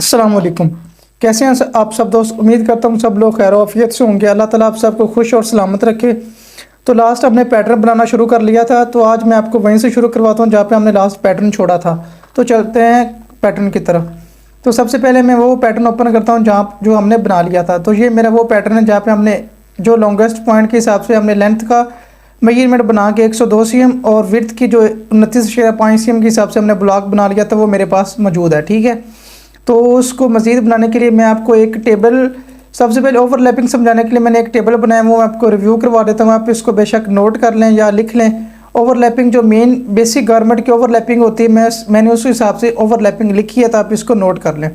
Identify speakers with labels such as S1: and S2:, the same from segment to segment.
S1: अस्सलाम वालेकुम। कैसे हैं आप सब दोस्त। उम्मीद करता हूँ सब लोग खैर आफियत से होंगे। अल्लाह ताला आप सबको खुश और सलामत रखे। तो लास्ट हमने पैटर्न बनाना शुरू कर लिया था, तो आज मैं आपको वहीं से शुरू करवाता हूँ जहाँ पे हमने लास्ट पैटर्न छोड़ा था। तो चलते हैं पैटर्न की तरफ। तो सबसे पहले मैं वो पैटर्न ओपन करता हूँ जहाँ जो हमने बना लिया था। तो ये मेरा वो पैटर्न है जहाँ पे हमने जो लॉन्गेस्ट पॉइंट के हिसाब से हमने लेंथ का मेजरमेंट बना के 102 cm और विड्थ की जो 29.5 cm के हिसाब से हमने ब्लॉक बना लिया था, वो मेरे पास मौजूद है। ठीक है, तो उसको मज़ीद बनाने के लिए मैं आपको एक टेबल, सबसे पहले ओवरलैपिंग समझाने के लिए मैंने एक टेबल बनाया, वो मैं आपको रिव्यू करवा देता हूँ। आप इसको बेशक नोट कर लें या लिख लें। ओवरलैपिंग जो मेन बेसिक गारमेंट की ओवरलैपिंग होती है, मैंने उस हिसाब से ओवरलैपिंग लिखी है, तो आप इसको नोट कर लें।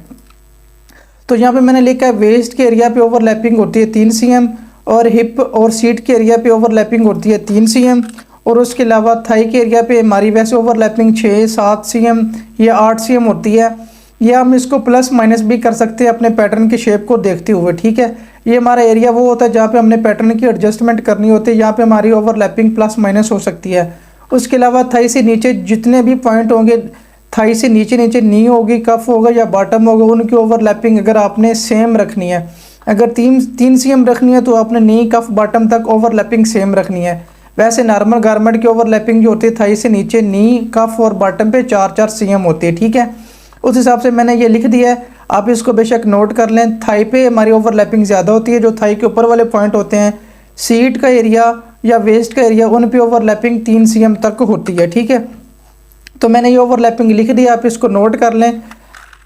S1: तो यहाँ पे मैंने लिखा है वेस्ट के एरिया पे ओवरलैपिंग होती है 3 cm और हिप और सीट के एरिया पे ओवरलैपिंग होती है 3 cm और उसके अलावा थाई के एरिया पे हमारी वैसे ओवरलैपिंग 6-7 cm या 8 cm होती है। या हम इसको प्लस माइनस भी कर सकते हैं अपने पैटर्न की शेप को देखते हुए। ठीक है, ये हमारा एरिया वो होता है जहाँ पे हमने पैटर्न की एडजस्टमेंट करनी होती है। यहाँ पे हमारी ओवरलैपिंग प्लस माइनस हो सकती है। उसके अलावा थाई से नीचे जितने भी पॉइंट होंगे, थाई से नीचे नीचे नी होगी, कफ होगा या बॉटम होगा, उनकी ओवरलैपिंग अगर आपने सेम रखनी है, अगर 3 cm रखनी है तो आपने नी कफ बॉटम तक ओवरलैपिंग सेम रखनी है। वैसे नॉर्मल गारमेंट की ओवरलैपिंग जो होती है थाई से नीचे नी कफ और बॉटम पे 4-4 cm होती है। ठीक है, उस हिसाब से मैंने ये लिख दिया है, आप इसको बेशक नोट कर लें। थाई पे हमारी ओवरलैपिंग ज़्यादा होती है, जो थाई के ऊपर वाले पॉइंट होते हैं, सीट का एरिया या वेस्ट का एरिया, उन पे ओवरलैपिंग 3 cm तक होती है। ठीक है, तो मैंने ये ओवरलैपिंग लिख दिया, आप इसको नोट कर लें।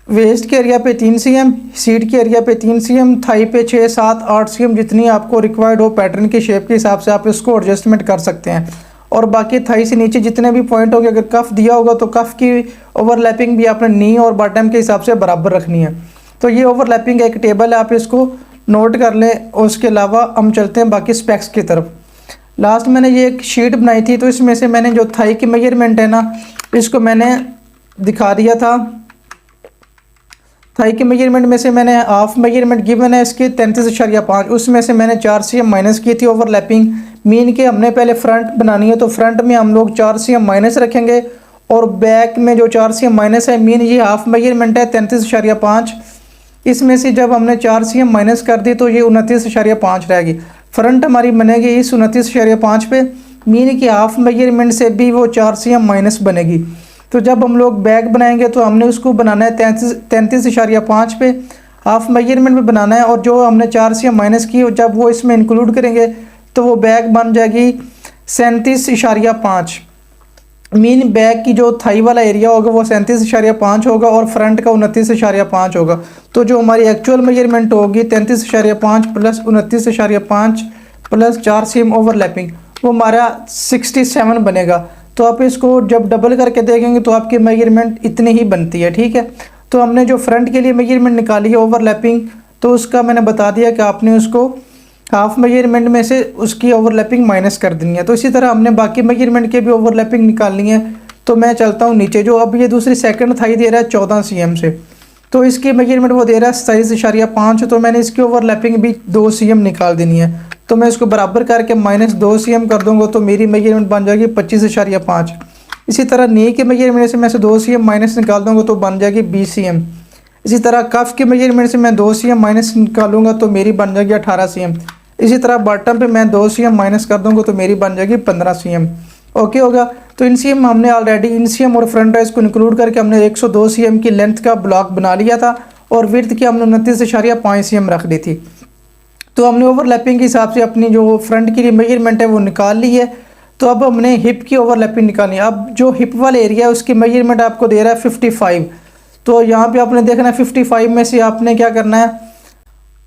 S1: वेस्ट के एरिया पे 3 cm, सीट के एरिया पे 3 cm, थाई पे 6-7-8 cm, जितनी आपको रिक्वायर्ड हो पैटर्न की शेप के हिसाब से आप इसको एडजस्टमेंट कर सकते हैं। और बाकी थाई से नीचे जितने भी पॉइंट होंगे, अगर कफ दिया होगा तो कफ की ओवरलैपिंग भी आपने नी और बॉटम के हिसाब से बराबर रखनी है। तो ये ओवरलैपिंग एक टेबल है, आप इसको नोट कर लें। और उसके अलावा हम चलते हैं बाकी स्पेक्स की तरफ। लास्ट मैंने ये एक शीट बनाई थी, तो इसमें से मैंने जो थाई की मेजरमेंट है ना, इसको मैंने दिखा दिया था। थाई के मेजरमेंट में से मैंने हाफ मेजरमेंट गिवन है इसकी 33.5, उसमें से मैंने 4 cm माइनस की थी ओवरलैपिंग। मीन के हमने पहले फ्रंट बनानी है, तो फ्रंट में हम लोग 4 cm माइनस रखेंगे और बैक में जो 4 cm माइनस है, मीन ये हाफ मेजरमेंट है 33.5। इसमें से जब हमने 4 cm माइनस कर दी तो ये 29.5 रहेगी। फ्रंट हमारी बनेगी इस 29.5 पे, मीन की हाफ मेजरमेंट से भी वो 4 cm माइनस बनेगी। तो जब हम लोग बैक बनाएंगे तो हमने उसको बनाना है 33.5 पे, हाफ मेजरमेंट में बनाना है। और जो हमने 4 cm माइनस की, जब वो इसमें इंक्लूड करेंगे तो वो बैक बन जाएगी 37.5। मीन बैक की जो थाई वाला एरिया होगा वो 37.5 होगा और फ्रंट का 29.5 होगा। तो जो हमारी एक्चुअल मेजरमेंट होगी 33.5 प्लस 29.5 प्लस 4 cm ओवरलैपिंग, वो हमारा 67 बनेगा। तो आप इसको जब डबल करके देखेंगे तो आपकी मेजरमेंट इतनी ही बनती है। ठीक है, तो हमने जो फ्रंट के लिए मेजरमेंट निकाली है ओवरलैपिंग, तो उसका मैंने बता दिया कि आपने उसको हाफ मेजरमेंट में से उसकी ओवरलैपिंग माइनस कर देनी है। तो इसी तरह हमने बाकी मेजरमेंट के भी ओवरलैपिंग निकालनी है। तो मैं चलता हूँ नीचे, जो अब ये दूसरी सेकंड थाई दे रहा है 14 cm से, तो इसकी मेजरमेंट वो दे रहा है 27.5, तो मैंने इसकी ओवरलैपिंग भी 2 cm निकाल देनी है। तो मैं इसको बराबर करके -2 cm कर दूंगा, तो मेरी मेजरमेंट बन जाएगी 25.5। इसी तरह नी के मेजरमेंट से मैं से 2 cm माइनस निकाल दूंगा तो बन जाएगी 20 cm। इसी तरह कफ के मेजरमेंट से मैं 2 cm माइनस निकालूंगा तो मेरी बन जाएगी 18 cm। इसी तरह बॉटम पे मैं 2 cm माइनस कर दूंगा तो मेरी बन जाएगी 15 cm। ओके होगा। तो इन cm हमने ऑलरेडी इन cm और फ्रंट राइज को इंक्लूड करके हमने 102 cm की लेंथ का ब्लॉक बना लिया था और विड्थ की हमने 29.5 cm रख दी थी। तो हमने ओवरलैपिंग के हिसाब से अपनी जो फ्रंट की मेजरमेंट है वो निकाल ली है। तो अब हमने हिप की ओवरलैपिंग निकालनी है। अब जो हिप वाले एरिया है उसकी मेजरमेंट आपको दे रहा है 55। तो यहाँ पे आपने देखना है 55 में से आपने क्या करना है,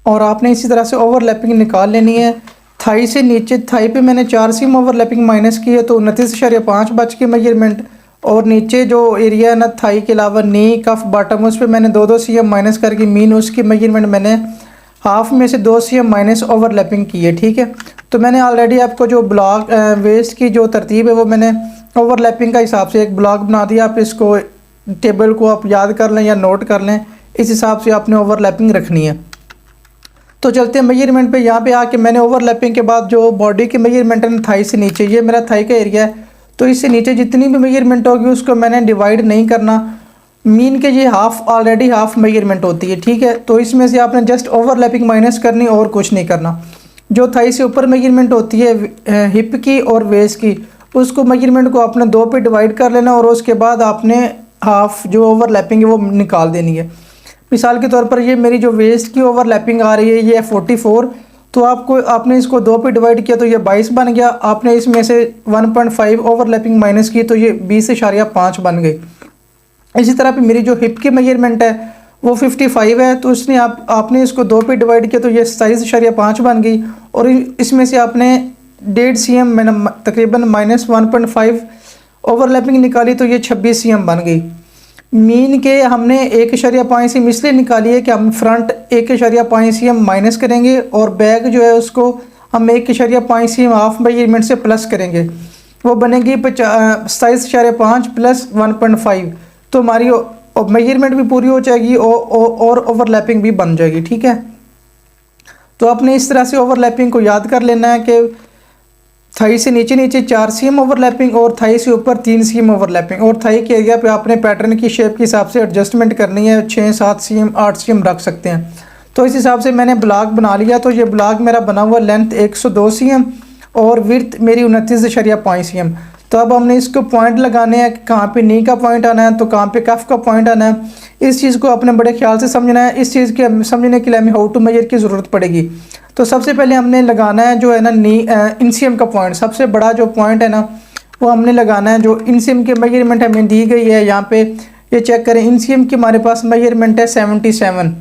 S1: और आपने इसी तरह से ओवरलैपिंग निकाल लेनी है। थाई से नीचे, थाई पे मैंने 4 cm ओवरलैपिंग माइनस की है, तो 29.5 बच के मेजरमेंट। और नीचे जो एरिया है ना थाई के अलावा नी कफ बॉटम, उस पर मैंने 2-2 cm माइनस करके मीन उसकी मेजरमेंट मैंने हाफ में से 2 cm माइनस ओवरलैपिंग की है। ठीक है, तो मैंने ऑलरेडी आपको जो ब्लॉक वेस्ट की जो तरतीब है वो मैंने ओवरलैपिंग का हिसाब से एक ब्लॉक बना दिया। आप इसको टेबल को आप याद कर लें या नोट कर लें, इस हिसाब से आपने ओवरलैपिंग रखनी है। तो चलते हैं मेजरमेंट पे। यहाँ पे आके मैंने ओवरलैपिंग के बाद जो बॉडी की मेजरमेंट है थाई से नीचे, ये मेरा थाई का एरिया है, तो इससे नीचे जितनी भी मेजरमेंट होगी उसको मैंने डिवाइड नहीं करना, मीन के ये ऑलरेडी हाफ मेजरमेंट होती है, ठीक है। तो इसमें से आपने जस्ट ओवरलैपिंग माइनस करनी और कुछ नहीं करना। जो थाई से ऊपर मेजरमेंट होती है हिप की और वेस्ट की, उसको मेजरमेंट को आपने 2 पे डिवाइड कर लेना और उसके बाद आपने हाफ जो ओवरलैपिंग है वो निकाल देनी है। मिसाल के तौर पर ये मेरी जो वेस्ट की ओवरलैपिंग आ रही है ये 44, तो आपने इसको 2 पे डिवाइड किया तो ये 22 बन गया। आपने इसमें से 1.5 ओवरलैपिंग माइनस की तो ये 20.5 बन गई। इसी तरह पे मेरी जो हिप की मेजरमेंट है वो 55 है, तो उसने आपने इसको 2 पे डिवाइड किया तो ये 27.5 बन गई। और इसमें से आपने 1.5 cm तकरीबन -1.5 ओवरलैपिंग निकाली तो ये 26 cm बन गई। मीन के हमने 1.5 cm इसलिए निकाली है कि हम फ्रंट 1.5 cm माइनस करेंगे और बैक जो है उसको हम 1.5 cm हाफ मेजरमेंट से प्लस करेंगे, वो बनेगी 27.5 प्लस 1.5, तो हमारी मेजरमेंट भी पूरी हो जाएगी और ओवरलैपिंग भी बन जाएगी, ठीक है। तो आपने इस तरह से ओवरलैपिंग को याद कर लेना है कि थाई से नीचे 4 cm ओवरलैपिंग और थाई से ऊपर 3 cm ओवरलैपिंग, और थाई के एरिया पे आपने पैटर्न की शेप के हिसाब से एडजस्टमेंट करनी है। 6, 7 cm, 8 cm रख सकते हैं। तो इस हिसाब से मैंने ब्लॉक बना लिया। तो ये ब्लॉक मेरा बना हुआ लेंथ 102 cm और विड्थ मेरी 29.5 cm। तो अब हमने इसको पॉइंट लगाने हैं, कहाँ पे नी का पॉइंट आना है तो कहाँ पे कफ का पॉइंट आना है। इस चीज़ को आपने बड़े ख्याल से समझना है। इस चीज़ के समझने के लिए हमें हाउ टू मेजर की ज़रूरत पड़ेगी। तो सबसे पहले हमने लगाना है जो है ना इंसियम का पॉइंट, सबसे बड़ा जो पॉइंट है ना वो हमने लगाना है। जो इंसियम की मेजरमेंट हमें दी गई है यहाँ पे, ये चेक करें। इंसियम की हमारे पास मेजरमेंट है 77।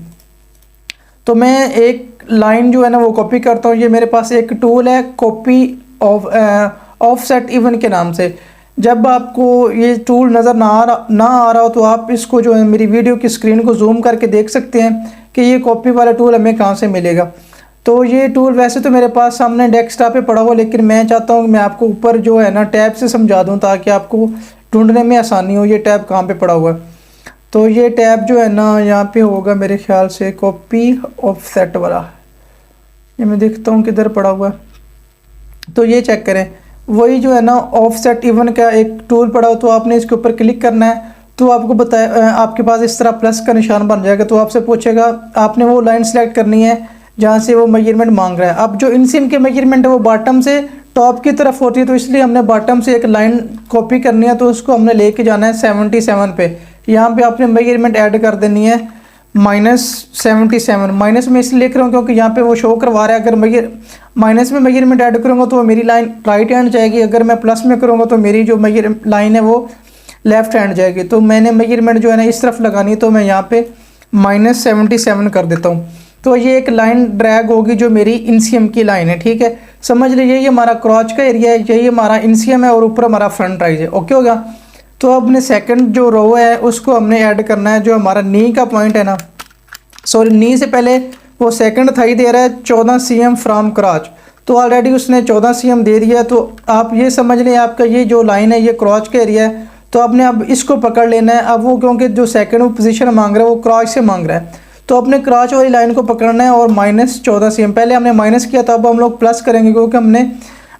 S1: तो मैं एक लाइन जो है ना वो कॉपी करता हूँ। ये मेरे पास एक टूल है कॉपी ऑफसेट इवन के नाम से। जब आपको ये टूल नज़र ना आ रहा हो तो आप इसको जो है मेरी वीडियो की स्क्रीन को जूम करके देख सकते हैं कि ये कॉपी वाला टूल हमें कहाँ से मिलेगा। तो ये टूल वैसे तो मेरे पास सामने डेस्कटॉप पे पड़ा हुआ, लेकिन मैं चाहता हूँ मैं आपको ऊपर जो है ना टैब से समझा दूँ ताकि आपको ढूंढने में आसानी हो ये टैब कहाँ पे पड़ा हुआ है। तो ये टैब जो है ना यहाँ पे होगा मेरे ख्याल से कॉपी ऑफसेट वाला, ये मैं देखता हूँ किधर पड़ा हुआ है। तो ये चेक करें, वही जो है ना ऑफसेट इवन का एक टूल पड़ा हो, तो आपने इसके ऊपर क्लिक करना है। तो आपको बताया आपके पास इस तरह प्लस का निशान बन जाएगा। तो आपसे पूछेगा, आपने वो लाइन सेलेक्ट करनी है जहाँ से वो मेजरमेंट मांग रहा है। अब जो इंसियम के मेजरमेंट है वो बॉटम से टॉप की तरफ होती है, तो इसलिए हमने बॉटम से एक लाइन कॉपी करनी है। तो उसको हमने लेके जाना है 77 पे। यहाँ पे आपने मेजरमेंट ऐड कर देनी है -77। माइनस में इसलिए लिख रहा हूँ क्योंकि यहाँ पे वो शो करवा रहा है। अगर माइनस में मेजरमेंट ऐड करूँगा तो मेरी लाइन राइट हैंड जाएगी, अगर मैं प्लस में करूँगा तो मेरी जो लाइन है वो लेफ्ट हैंड जाएगी। तो मैंने मेजरमेंट जो है ना इस तरफ लगानी है, तो मैं यहाँ पे -77 कर देता हूँ। तो ये एक लाइन ड्रैग होगी जो मेरी इंसियम की लाइन है, ठीक है। समझ लीजिए ये हमारा क्रॉच का एरिया है, यही हमारा इंसियम है और ऊपर हमारा फ्रंट राइज है। ओके होगा। तो अब अपने सेकंड जो रो है उसको हमने ऐड करना है। जो हमारा नी का पॉइंट है ना, सॉरी नी से पहले वो सेकंड थाई दे रहा है 14 cm फ्रॉम क्रॉच। तो ऑलरेडी उसने 14 cm दे दिया। तो आप ये समझ लें आपका ये जो लाइन है ये क्रॉच का एरिया है। तो आपने अब इसको पकड़ लेना है। अब वो क्योंकि जो सेकंड पोजीशन मांग रहा है वो क्रॉच से मांग रहा है, तो अपने क्रॉच वाली लाइन को पकड़ना है और -14 cm। पहले हमने माइनस किया था, अब हम लोग प्लस करेंगे क्योंकि हमने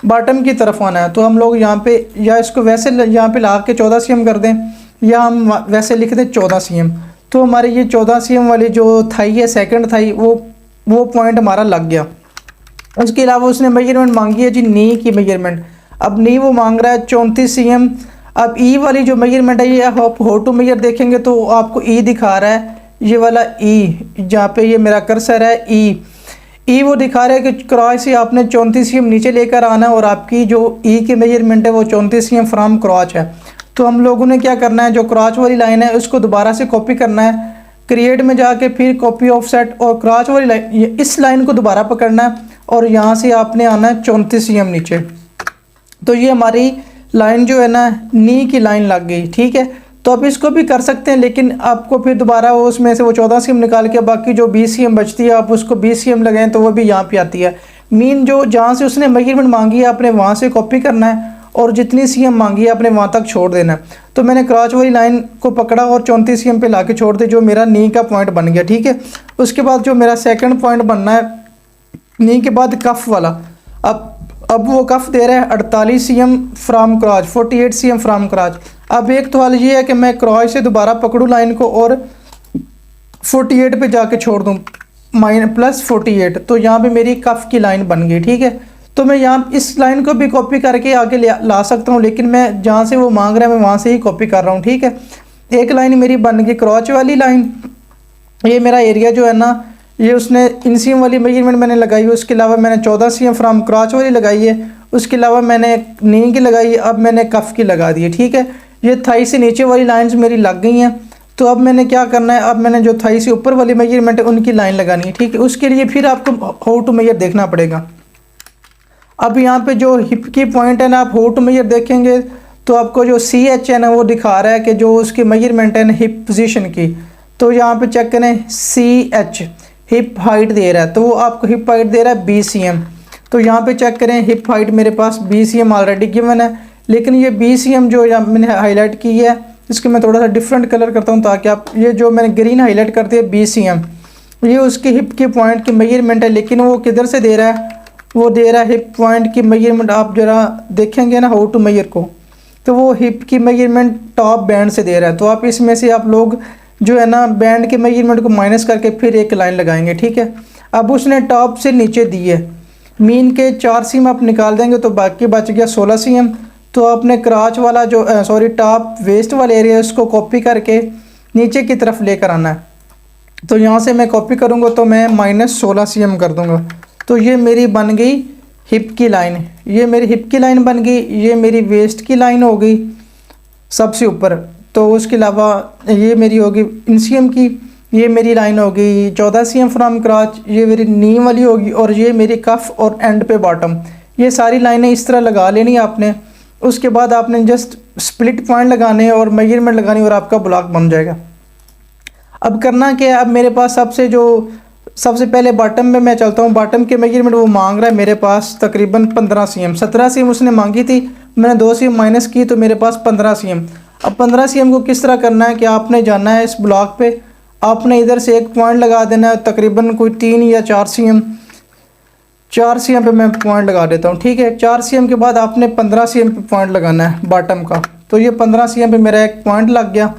S1: बॉटम की तरफ आना है। तो हम लोग यहाँ पे या इसको वैसे यहाँ पे ला के 14 cm कर दें, या हम वैसे लिख दें 14 cm। तो हमारी ये 14 cm वाली जो थाई है सेकंड थाई वो पॉइंट हमारा लग गया। उसके अलावा उसने मेजरमेंट मांगी है जी नी की मेजरमेंट। अब नी वो मांग रहा है 34 cm। अब ई वाली जो मेजरमेंट है ये आप हाउ टू मेजर देखेंगे तो आपको ई दिखा रहा है, ये वाला ई जहाँ पे ये मेरा कर्सर है ई वो दिखा रहा है कि क्रॉच से आपने 34 cm नीचे लेकर आना है और आपकी जो ई की मेजरमेंट है वो 34 cm फ्रॉम क्रॉच है। तो हम लोगों ने क्या करना है, जो क्रॉच वाली लाइन है उसको दोबारा से कॉपी करना है, क्रिएट में जाके फिर कॉपी ऑफसेट और क्रॉच वाली लाइन इस लाइन को दोबारा पकड़ना है और यहाँ से आपने आना है 34 cm नीचे। तो ये हमारी लाइन जो है ना नी की लाइन लग गई, ठीक है। तो आप इसको भी कर सकते हैं, लेकिन आपको फिर दोबारा उसमें से वो 14 cm निकाल के बाकी जो 20 cm बचती है आप उसको 20 cm लगाएं तो वो भी यहाँ पे आती है। मीन जो जहाँ से उसने मेजरमेंट मांगी है आपने वहाँ से कॉपी करना है और जितनी cm मांगी है आपने वहाँ तक छोड़ देना है। तो मैंने क्रॉच वाली लाइन को पकड़ा और 34 cm पे ला के छोड़ दे, जो मेरा नी का पॉइंट बन गया, ठीक है। उसके बाद जो मेरा सेकेंड पॉइंट बनना है नी के बाद कफ वाला। अब वो कफ दे रहा है 48 cm फ्राम क्रॉच, 48 cm फ्राम क्रॉच। अब एक तो हाल ये है कि मैं क्रॉस से दोबारा पकड़ूँ लाइन को और 48 पे जाके छोड़ दूँ +48, तो यहाँ पे मेरी कफ की लाइन बन गई। ठीक है, तो मैं यहाँ इस लाइन को भी कॉपी करके आगे ला सकता हूँ, लेकिन मैं जहाँ से वो मांग रहा है मैं वहाँ से ही कॉपी कर रहा हूँ। ठीक है, एक लाइन मेरी बन गई क्रॉच वाली लाइन। ये मेरा एरिया जो है ना, ये उसने इंसीम वाली मेजरमेंट मैंने लगाई है, उसके अलावा मैंने 14 cm फ्रॉम क्रॉच वाली लगाई है, उसके अलावा मैंने नी की लगाई है, अब मैंने कफ की लगा दी है। ठीक है, ये थाई से नीचे वाली लाइंस मेरी लग गई हैं। तो अब मैंने क्या करना है, अब मैंने जो थाई से ऊपर वाली मेजरमेंट है उनकी लाइन लगानी है। ठीक है, उसके लिए फिर आपको हाउ टू मेजर देखना पड़ेगा। अब यहाँ पे जो हिप की पॉइंट है ना, आप हाउ टू मेजर देखेंगे तो आपको जो CH है ना वो दिखा रहा है कि जो उसकी मेजरमेंट है ना हिप पोजीशन की। तो यहाँ पे चेक करें CH हिप हाइट दे रहा है, तो वो आपको हिप हाइट दे रहा है 20 cm। तो यहाँ पे चेक करें हिप हाइट मेरे पास 20 cm ऑलरेडी गिवन है, लेकिन ये 20 cm जो यहाँ मैंने हाईलाइट की है इसको मैं थोड़ा सा डिफरेंट कलर करता हूँ ताकि आप, ये जो मैंने ग्रीन हाईलाइट करती है 20 cm, ये उसकी हिप के पॉइंट की मेजरमेंट है। लेकिन वो किधर से दे रहा है, वो दे रहा है हिप पॉइंट की मेजरमेंट। आप ज़रा देखेंगे ना हाउ टू मेजर को, तो वो हिप की मेजरमेंट टॉप बैंड से दे रहा है। तो आप इसमें से आप लोग जो है ना बैंड के मेजरमेंट को माइनस करके फिर एक लाइन लगाएंगे। ठीक है, अब उसने टॉप से नीचे दी है, मीन के 4 cm आप निकाल देंगे तो बाकी बच गया 16 cm। तो आपने क्राच वाला जो टॉप वेस्ट वाले एरिया उसको कॉपी करके नीचे की तरफ लेकर आना है। तो यहाँ से मैं कॉपी करूँगा तो मैं -16 cm कर दूँगा। तो ये मेरी बन गई हिप की लाइन, ये मेरी हिप की लाइन बन गई, ये मेरी वेस्ट की लाइन हो गई सबसे ऊपर। तो उसके अलावा ये मेरी होगी इंसियम की, ये मेरी लाइन होगी 14 cm फ्रॉम क्रॉच, ये मेरी नी वाली होगी, और ये मेरी कफ और एंड पे बॉटम। ये सारी लाइनें इस तरह लगा लेनी है आपने। उसके बाद आपने जस्ट स्प्लिट पॉइंट लगाने हैं और मेजरमेंट लगानी और आपका ब्लॉक बन जाएगा। अब करना क्या है, अब मेरे पास सबसे पहले बॉटम में मैं चलता हूँ। बॉटम के मेजरमेंट वो मांग रहा है मेरे पास तकरीबन 15 cm, 17 cm उसने मांगी थी, मैंने 2 cm माइनस की तो मेरे पास 15 cm। अब 15 cm को किस तरह करना है कि आपने जाना है इस ब्लॉक पे, आपने इधर से एक पॉइंट लगा देना है तकरीबन कोई 3 या 4 cm। 4 cm पे मैं पॉइंट लगा देता हूँ। ठीक है, 4 cm के बाद आपने 15 cm पे पॉइंट लगाना है बॉटम का। तो ये 15 cm पे मेरा एक पॉइंट लग गया।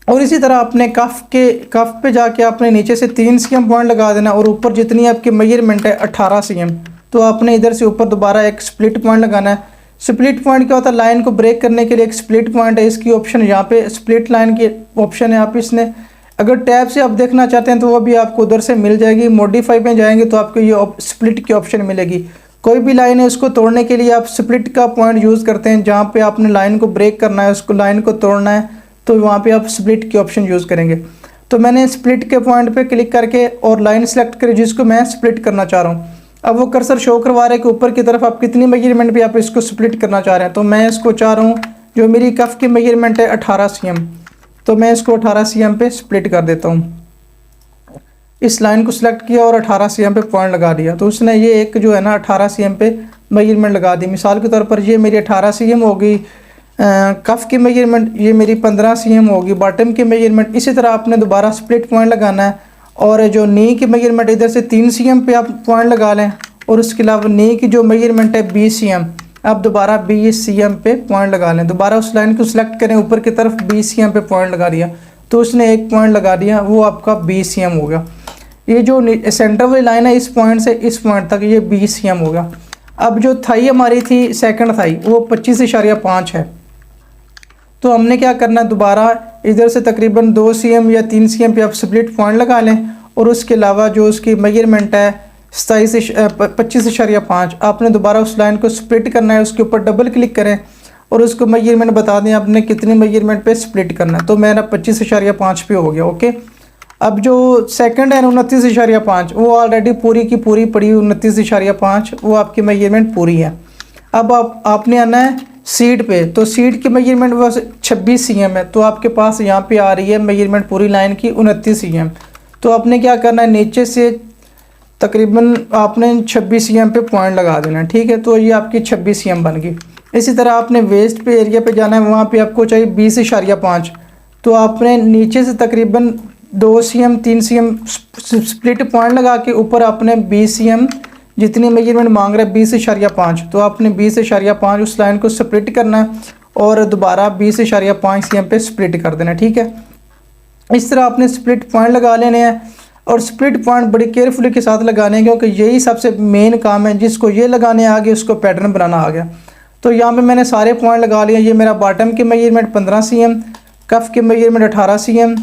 S1: और इसी तरह अपने कफ पे जाके आपने नीचे से 3 cm पॉइंट लगा देना, और ऊपर जितनी आपकी मेजरमेंट है 18 cm, तो आपने इधर से ऊपर दोबारा एक स्प्लिट पॉइंट लगाना है। स्प्लिट पॉइंट क्या होता है, लाइन को ब्रेक करने के लिए एक स्प्लिट पॉइंट है, इसकी ऑप्शन यहाँ पे स्प्लिट लाइन की ऑप्शन है। आप इसने अगर टैब से आप देखना चाहते हैं तो वो भी आपको उधर से मिल जाएगी। मॉडिफाई में जाएंगे तो आपको ये स्प्लिट की ऑप्शन मिलेगी। कोई भी लाइन है उसको तोड़ने के लिए आप स्प्लिट का पॉइंट यूज़ करते हैं, जहाँ पे आपने लाइन को ब्रेक करना है, उसको लाइन को तोड़ना है, तो वहाँ पे आप स्प्लिट की ऑप्शन यूज़ करेंगे। तो मैंने स्प्लिट के पॉइंट पे क्लिक करके और लाइन सेलेक्ट करी जिसको मैं स्प्लिट करना चाह रहा हूँ। अब वो कर्सर शो करवा रहा है कि ऊपर की तरफ आप कितनी मेजरमेंट पे आप इसको स्प्लिट करना चाह रहे हैं। तो मैं इसको चाह रहा हूँ, जो मेरी कफ की मेजरमेंट है 18 cm, तो मैं इसको 18 cm पे स्प्लिट कर देता हूँ। इस लाइन को सिलेक्ट किया और 18 cm पे पॉइंट लगा दिया, तो उसने ये एक जो है ना 18 cm पे मेजरमेंट लगा दी। मिसाल के तौर पर ये मेरी 18 cm होगी कफ की मेजरमेंट, ये मेरी 15 cm होगी बॉटम की मेजरमेंट। इसी तरह आपने दोबारा स्प्लिट पॉइंट लगाना है, और जो नी की मेजरमेंट इधर से 3 cm पे आप पॉइंट लगा लें, और उसके अलावा नी की जो मेजरमेंट है 20 cm, आप दोबारा 20 cm पे पॉइंट लगा लें। दोबारा उस लाइन को सिलेक्ट करें, ऊपर की तरफ 20 cm पे पॉइंट लगा दिया, तो उसने एक पॉइंट लगा दिया, वो आपका 20 cm हो गया। ये जो सेंटर वाली लाइन है इस पॉइंट से इस पॉइंट तक ये 20 cm हो गया। अब जो थाई हमारी थी सेकंड थाई वो 25.5 है, तो हमने क्या करना है, दोबारा इधर से तकरीबन 2 cm या 3 cm पे आप स्प्लिट पॉइंट लगा लें, और उसके अलावा जो उसकी मेजरमेंट है 25.5, आपने दोबारा उस लाइन को स्प्लिट करना है, उसके ऊपर डबल क्लिक करें और उसको मेजरमेंट बता दें आपने कितनी मेजरमेंट पे स्प्लिट करना है। तो मेरा 25.5 पे हो गया। ओके, अब जो सेकंड है 29.5, वो ऑलरेडी पूरी की पूरी पड़ी 29.5, वो आपकी मेजरमेंट पूरी है। अब आपने आना है सीट पे, तो सीट की मेजरमेंट बस 26 cm है, तो आपके पास यहाँ पे आ रही है मेजरमेंट पूरी लाइन की 29 cm। तो आपने क्या करना है, नीचे से तकरीबन आपने 26 cm पे पॉइंट लगा देना है। ठीक है, तो ये आपकी 26 cm बन गई। इसी तरह आपने वेस्ट पे एरिया पे जाना है, वहाँ पे आपको चाहिए 20.5, तो आपने नीचे से तकरीबन 2 cm 3 cm स्प्लिट पॉइंट लगा के ऊपर आपने 20 cm जितनी मेजरमेंट मांग रहा है 20.5, तो आपने 20.5 उस लाइन को स्प्लिट करना है, और दोबारा 20.5 cm पे स्प्लिट कर देना। ठीक है, इस तरह आपने स्प्लिट पॉइंट लगा लेने हैं और स्प्लिट पॉइंट बड़ी केयरफुली के साथ लगाने हैं, क्योंकि यही सबसे मेन काम है। जिसको ये लगाने आ गए उसको पैटर्न बनाना आ गया। तो यहाँ पे मैंने सारे पॉइंट लगा लिए। ये मेरा बॉटम की मेजरमेंट 15 cm, कफ की मेजरमेंट 18 cm,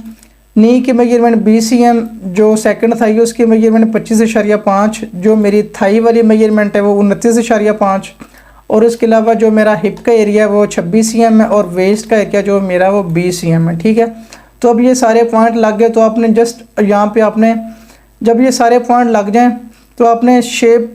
S1: नी की मेजरमेंट 20 cm, जो सेकंड थाई है उसकी मेजरमेंट 25.5, जो मेरी थाई वाली मेजरमेंट है वो 29.5, और उसके अलावा जो मेरा हिप का एरिया है वो 26 cm है, और वेस्ट का एरिया जो मेरा वो 20 cm है। ठीक है, तो अब ये सारे पॉइंट लग गए। तो आपने जस्ट यहाँ पे आपने जब ये सारे पॉइंट लग जाएं तो आपने शेप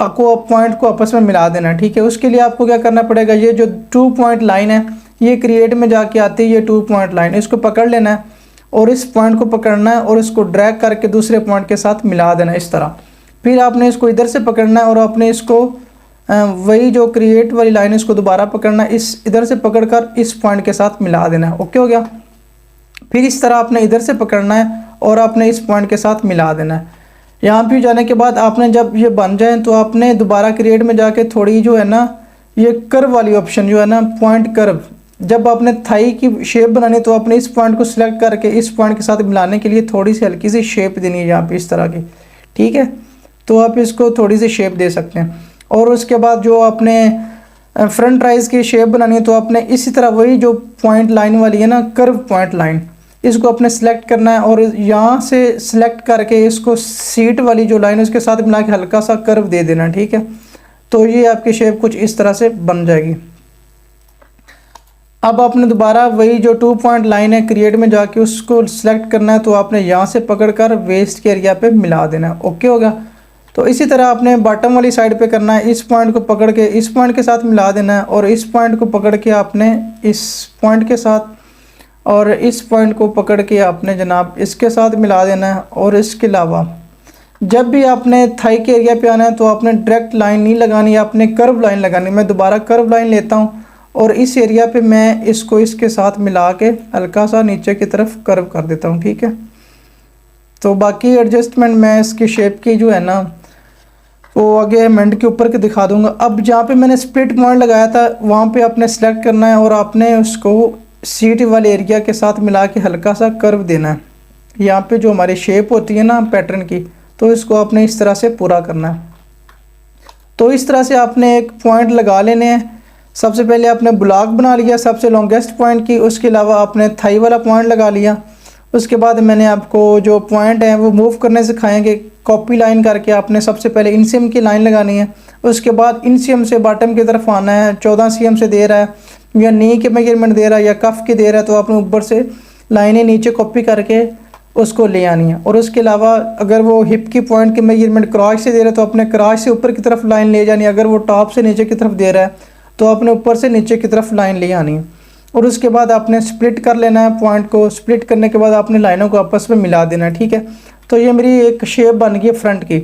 S1: को पॉइंट को आपस में मिला देना। ठीक है, उसके लिए आपको क्या करना पड़ेगा, ये जो 2 पॉइंट लाइन है ये क्रिएट में जाके आती है, ये 2 पॉइंट लाइन, इसको पकड़ लेना है और इस पॉइंट को पकड़ना है और इसको ड्रैग करके दूसरे पॉइंट के साथ मिला देना इस तरह। फिर आपने इसको इधर से पकड़ना है और आपने इसको वही जो क्रिएट वाली लाइन है इसको दोबारा पकड़ना है, इस इधर से पकड़कर इस पॉइंट के साथ मिला देना है। ओके हो गया। फिर इस तरह आपने इधर से पकड़ना है और आपने इस पॉइंट के साथ मिला देना है। यहाँ पे जाने के बाद आपने जब ये बन जाए तो आपने दोबारा क्रिएट में जाके थोड़ी जो है ना ये कर्व वाली ऑप्शन जो है ना पॉइंट कर्व, जब आपने थाई की शेप बनानी तो आपने इस पॉइंट को सिलेक्ट करके इस पॉइंट के साथ मिलाने के लिए थोड़ी सी हल्की सी शेप देनी है यहाँ पे इस तरह की। ठीक है, तो आप इसको थोड़ी सी शेप दे सकते हैं। और उसके बाद जो आपने फ्रंट राइज की शेप बनानी है तो आपने इसी तरह वही जो पॉइंट लाइन वाली है ना कर्व पॉइंट लाइन, इसको आपने सेलेक्ट करना है और यहाँ से सिलेक्ट करके इसको सीट वाली जो लाइन है उसके साथ मिला के हल्का सा कर्व दे देना। ठीक है, तो ये आपकी शेप कुछ इस तरह से बन जाएगी। अब आपने दोबारा वही जो 2 पॉइंट लाइन है क्रिएट में जाके उसको सिलेक्ट करना है, तो आपने यहाँ से पकड़कर वेस्ट के एरिया पे मिला देना है। ओके होगा। तो इसी तरह आपने बॉटम वाली साइड पे करना है, इस पॉइंट को पकड़ के इस पॉइंट के साथ मिला देना है और इस पॉइंट को पकड़ के आपने इस पॉइंट के साथ और इस पॉइंट को पकड़ के आपने जनाब इसके साथ मिला देना है। और इसके अलावा जब भी आपने थाई के एरिया पे आना है तो आपने डायरेक्ट लाइन नहीं लगानी है, आपने कर्व लाइन लगानी। मैं दोबारा कर्व लाइन लेता हूँ और इस एरिया पे मैं इसको इसके साथ मिला के हल्का सा नीचे की तरफ कर्व कर देता हूँ। ठीक है, तो बाकी एडजस्टमेंट मैं इसकी शेप की जो है ना वो आगे मेंड के ऊपर के दिखा दूंगा। अब जहाँ पे मैंने स्प्लिट पॉइंट लगाया था वहाँ पे आपने सेलेक्ट करना है और आपने उसको सीट वाले एरिया के साथ मिला के हल्का सा कर्व देना है। यहाँ पे जो हमारी शेप होती है ना पैटर्न की, तो इसको आपने इस तरह से पूरा करना है। तो इस तरह से आपने एक पॉइंट लगा लेने हैं। सबसे पहले आपने ब्लॉक बना लिया सबसे लॉन्गेस्ट पॉइंट की, उसके अलावा आपने थाई वाला पॉइंट लगा लिया। उसके बाद मैंने आपको जो पॉइंट है वो मूव करने सिखाएंगे। कॉपी लाइन करके आपने सबसे पहले इंसियम की लाइन लगानी है, उसके बाद इंसियम से बॉटम की तरफ आना है। 14 cm से दे रहा है या नी के मेजरमेंट दे रहा है या कफ के दे रहा है, तो आपने ऊपर से लाइनें नीचे कॉपी करके उसको ले आनी है। और उसके अलावा अगर वो हिप की पॉइंट की मेजरमेंट क्रॉच से दे रहा है तो अपने क्रॉच से ऊपर की तरफ लाइन ले जानी है। अगर वो टॉप से नीचे की तरफ दे रहा है तो आपने ऊपर से नीचे की तरफ लाइन ले आनी है। और उसके बाद आपने स्प्लिट कर लेना है पॉइंट को। स्प्लिट करने के बाद आपने लाइनों को आपस में मिला देना है। ठीक है, तो ये मेरी एक शेप बन गई है फ्रंट की।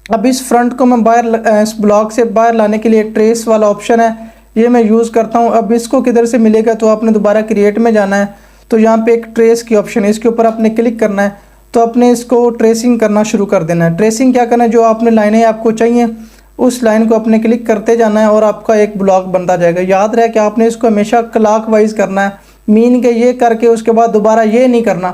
S1: अब इस फ्रंट को मैं बाहर इस ब्लॉक से बाहर लाने के लिए ट्रेस वाला ऑप्शन है, ये मैं यूज़ करता हूँ। अब इसको किधर से मिलेगा, तो आपने दोबारा क्रिएट में जाना है, तो यहाँ पे एक ट्रेस की ऑप्शन है, इसके ऊपर आपने क्लिक करना है। तो आपने इसको ट्रेसिंग करना शुरू कर देना है। ट्रेसिंग क्या करना है, जो आपने लाइनें आपको चाहिए उस लाइन को अपने क्लिक करते जाना है और आपका एक ब्लॉक बनता जाएगा। याद रहे कि आपने इसको हमेशा क्लॉकवाइज करना है, मीन के ये करके उसके बाद दोबारा ये नहीं करना।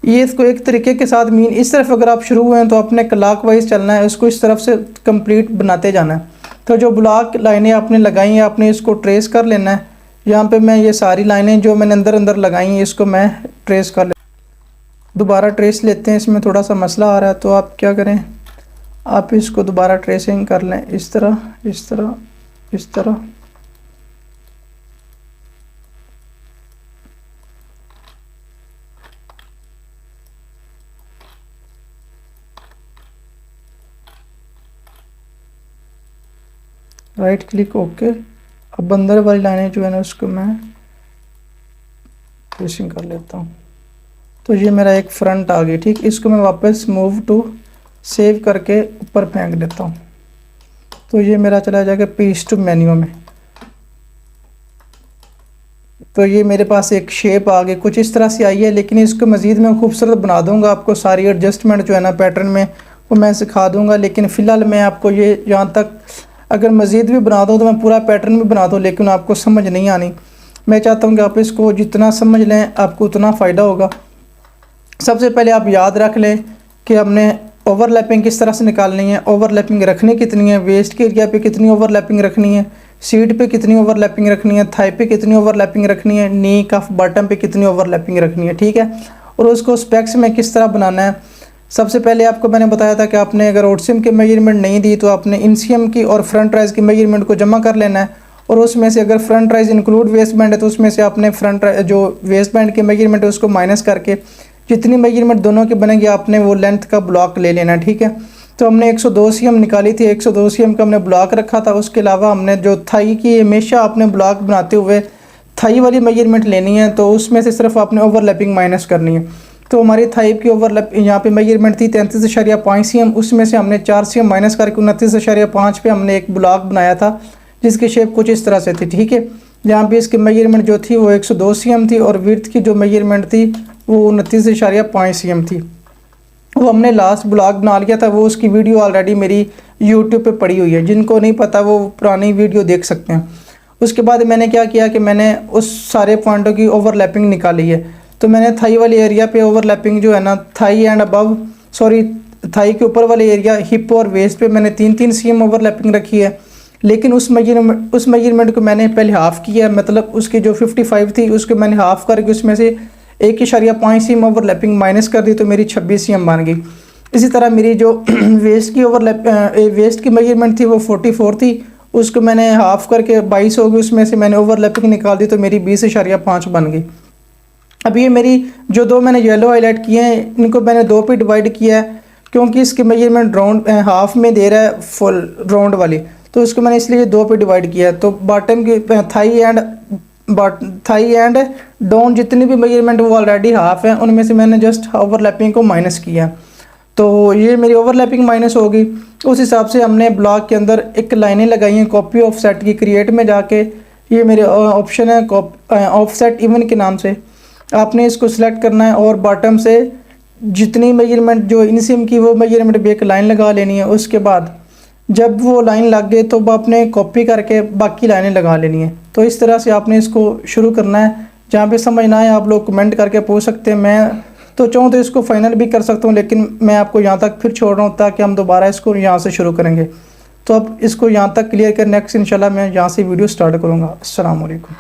S1: ये इसको एक तरीके के साथ मीन इस तरफ अगर आप शुरू हुए हैं तो अपने क्लॉकवाइज चलना है, उसको इस तरफ से कंप्लीट बनाते जाना है। तो जो ब्लॉक लाइनें आपने लगाई हैं आपने इसको ट्रेस कर लेना है। यहाँ पे मैं ये सारी लाइनें जो मैंने अंदर अंदर लगाई हैं इसको मैं ट्रेस कर दोबारा ट्रेस लेते हैं। इसमें थोड़ा सा मसला आ रहा है, तो आप क्या करें, आप इसको दोबारा ट्रेसिंग कर लें, इस तरह इस तरह इस तरह। Right click okay. अब अंदर वाली लाइनें जो है ना उसको मैं ट्रेसिंग कर लेता हूँ। तो ये मेरा एक फ्रंट आ गई। ठीक, इसको मैं वापस मूव टू सेव करके ऊपर फेंक देता हूँ, तो ये मेरा चला जाएगा पीस टू मेन्यू में। तो ये मेरे पास एक शेप आ गई, कुछ इस तरह से आई है, लेकिन इसको मज़ीद मैं खूबसूरत बना दूंगा। आपको सारी एडजस्टमेंट जो है ना पैटर्न में वो मैं सिखा दूंगा, लेकिन फ़िलहाल मैं आपको ये यहाँ तक अगर मज़ीद भी बना दो तो मैं पूरा पैटर्न भी बना दूँ, लेकिन आपको समझ नहीं आनी। मैं चाहता हूँ कि आप इसको जितना समझ लें आपको उतना फ़ायदा होगा। सबसे पहले आप याद रख लें कि हमने ओवरलैपिंग किस तरह से निकालनी है, ओवरलैपिंग रखनी कितनी है, वेस्ट के एरिया पे कितनी ओवरलैपिंग रखनी है, सीट पे कितनी ओवरलैपिंग रखनी है, थाई पे कितनी ओवरलैपिंग रखनी है, नी कफ बॉटम पे कितनी ओवरलैपिंग रखनी है, ठीक है। और उसको स्पेक्स में किस तरह बनाना है। सबसे पहले आपको मैंने बताया था कि आपने अगर ओडसिम के मेजरमेंट नहीं दी तो आपने इंसियम की और फ्रंट राइज की मेजरमेंट को जमा कर लेना है, और उसमें से अगर front rise include waste band है तो उसमें से आपने फ्रंट जो वेस्ट बैंड के मेजरमेंट है उसको माइनस करके जितनी मेजरमेंट दोनों की बनेगी आपने वो लेंथ का ब्लॉक ले लेना, ठीक है। तो हमने 102 सीएम निकाली थी, 102 सीएम का हमने ब्लॉक रखा था। उसके अलावा हमने जो थाई की हमेशा आपने ब्लॉक बनाते हुए थाई वाली मेजरमेंट लेनी है, तो उसमें से सिर्फ आपने ओवरलैपिंग माइनस करनी है। तो हमारी थाई की ओवरलैप यहाँ पे मेजरमेंट थी 33.5 सीएम, उसमें से हमने 4 सीएम माइनस करके 29.5 पे हमने एक ब्लॉक बनाया था जिसकी शेप कुछ इस तरह से थी, ठीक है। जहाँ पे इसकी मेजरमेंट जो थी वो 102 सीएम थी और विड्थ की जो मेजरमेंट थी वो 29.5 सीएम थी। वो हमने लास्ट ब्लॉग बना लिया था, वो उसकी वीडियो ऑलरेडी मेरी यूट्यूब पे पड़ी हुई है, जिनको नहीं पता वो पुरानी वीडियो देख सकते हैं। उसके बाद मैंने क्या किया कि मैंने उस सारे पॉइंटों की ओवरलैपिंग निकाली है। तो मैंने थाई वाले एरिया पे ओवरलैपिंग जो है ना, थाई एंड अबव थाई के ऊपर वाले एरिया हिप और वेस्ट पे मैंने 3-3 सीएम ओवरलैपिंग रखी है। लेकिन उस मेजरमेंट को मैंने पहले हाफ़ किया है, मतलब उसकी जो 55 थी उसको मैंने हाफ़ करके उसमें से 1.5 सीएम ओवरलैपिंग माइनस कर दी तो मेरी 26 सीएम बन गई। इसी तरह मेरी जो वेस्ट की मेजरमेंट थी वो 44 थी, उसको मैंने हाफ़ करके 22 हो गई, उसमें से मैंने ओवरलैपिंग निकाल दी तो मेरी 20.5 बन गई। अब ये मेरी जो दो मैंने येलो हाईलाइट किए हैं इनको मैंने 2 पे डिवाइड किया है, क्योंकि इसकी मेजरमेंट राउंड हाफ में दे रहा है फुल राउंड वाली, तो इसको मैंने इसलिए 2 पे डिवाइड किया है। तो बॉटम की थाई एंड डाउन जितनी भी मेजरमेंट वो ऑलरेडी हाफ है, उनमें से मैंने जस्ट ओवरलैपिंग को माइनस किया। तो ये मेरी ओवरलैपिंग माइनस होगी। उस हिसाब से हमने ब्लॉक के अंदर एक लाइनें लगाई हैं कॉपी ऑफ सेट की, क्रिएट में जाके ये मेरे ऑप्शन है ऑफ सेट इवन के नाम से, आपने इसको सिलेक्ट करना है और बॉटम से जितनी मेजरमेंट जो इनसिम की वो मेजरमेंट भी एक लाइन लगा लेनी है। उसके बाद जब वो लाइन लग गई तो आपने कॉपी करके बाकी लाइनें लगा लेनी है। तो इस तरह से आपने इसको शुरू करना है। जहाँ पे समझ ना आए आप लोग कमेंट करके पूछ सकते हैं, मैं तो चाहूँ तो इसको फाइनल भी कर सकता हूँ, लेकिन मैं आपको यहाँ तक फिर छोड़ रहा हूँ ताकि हम दोबारा इसको यहाँ से शुरू करेंगे। तो अब इसको यहाँ तक क्लियर कर नेक्स्ट इंशाल्लाह मैं यहाँ से वीडियो स्टार्ट करूँगा। अस्सलाम वालेकुम।